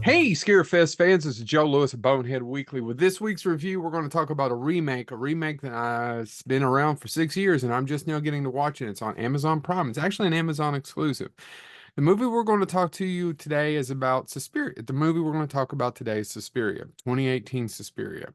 Hey, Scarefest fans, this is Joe Lewis of Bonehead Weekly. With this week's review, we're going to talk about a remake that has been around for 6 years, and I'm just now getting to watch it. It's on Amazon Prime. It's actually an Amazon exclusive. The movie we're going to talk to you today is about Suspiria. The movie we're going to talk about today is Suspiria, 2018 Suspiria.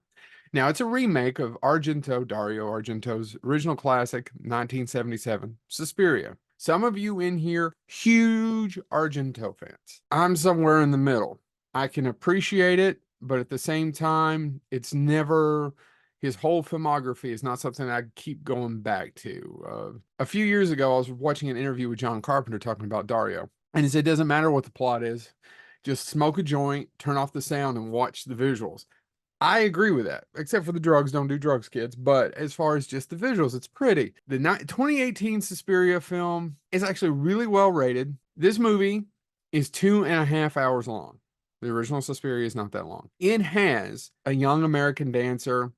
Now, it's a remake of Dario Argento's original classic, 1977, Suspiria. Some of you in here, huge Argento fans. I'm somewhere in the middle. I can appreciate it, but at the same time, it's never his whole filmography is not something I keep going back to. A few years ago, I was watching an interview with John Carpenter talking about Dario, and he said, it doesn't matter what the plot is, just smoke a joint, turn off the sound, and watch the visuals. I agree with that, except for the drugs. Don't do drugs, kids. But as far as just the visuals, it's pretty. The 2018 Suspiria film is actually really well rated. This movie is 2.5 hours long. The original Suspiria is not that long. It has a young American dancer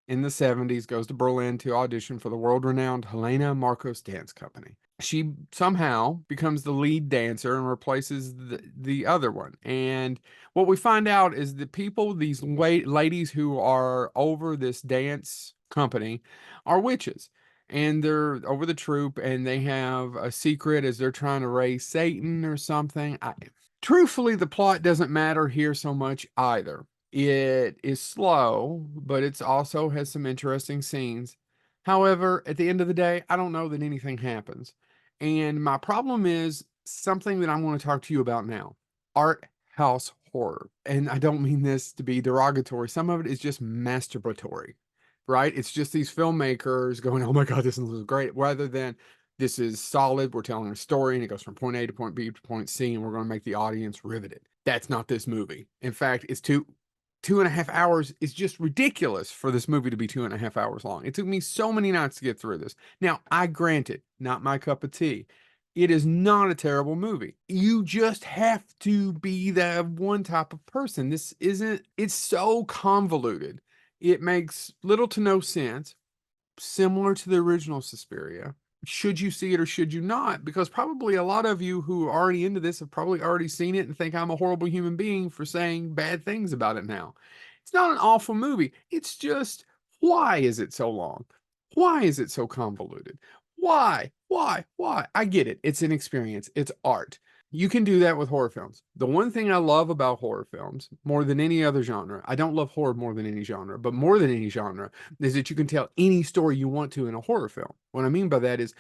in the 70s goes to Berlin to audition for the world-renowned Helena Marcos Dance Company. She somehow becomes the lead dancer and replaces the other one. And what we find out is that these ladies who are over this dance company, are witches. And they're over the troupe, and they have a secret as they're trying to raise Satan or something. Truthfully, the plot doesn't matter here so much either. It is slow, but it's also has some interesting scenes. However, at the end of the day, I don't know that anything happens. And my problem is something that I'm going to talk to you about now. Art house horror. And I don't mean this to be derogatory. Some of it is just masturbatory, right? It's just these filmmakers going, oh my God, this is great, rather than this is solid. We're telling a story and it goes from point A to point B to point C, and we're going to make the audience riveted. That's not this movie. In fact, it's 2.5 hours is just ridiculous for this movie to be 2.5 hours long. It took me so many nights to get through this. Now, I grant it, not my cup of tea. It is not a terrible movie. You just have to be that one type of person. It's so convoluted. It makes little to no sense, similar to the original Suspiria. Should you see it or should you not? Because probably a lot of you who are already into this have probably already seen it and think I'm a horrible human being for saying bad things about it now. It's not an awful movie. It's just, why is it so long? Why is it so convoluted? Why? Why? I get it. It's an experience. It's art. You can do that with horror films. The one thing I love about horror films, more than any other genre, I don't love horror more than any genre, but more than any genre, is that you can tell any story you want to in a horror film. What I mean by that is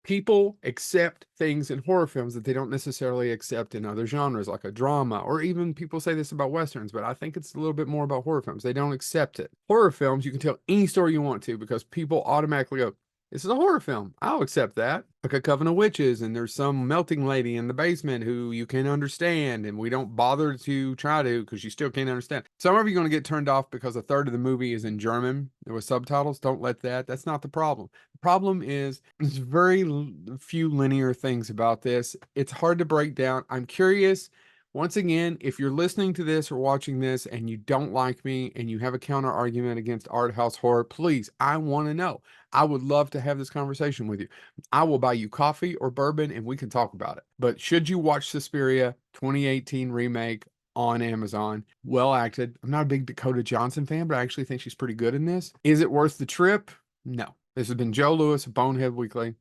people accept things in horror films that they don't necessarily accept in other genres, like a drama, or even people say this about Westerns, but I think it's a little bit more about horror films. They don't accept it. Horror films, you can tell any story you want to because people automatically go, this is a horror film. I'll accept that. Like a Coven of Witches, and there's some melting lady in the basement who you can understand, and we don't bother to try to because you still can't understand. Some of you are going to get turned off because a third of the movie is in German with subtitles. Don't let that. That's not the problem. The problem is there's very few linear things about this. It's hard to break down. I'm curious. Once again, if you're listening to this or watching this and you don't like me and you have a counter argument against art house horror, please, I want to know. I would love to have this conversation with you. I will buy you coffee or bourbon and we can talk about it. But should you watch Suspiria 2018 remake on Amazon? Well acted. I'm not a big Dakota Johnson fan, but I actually think she's pretty good in this. Is it worth the trip? No. This has been Joe Lewis of Bonehead Weekly.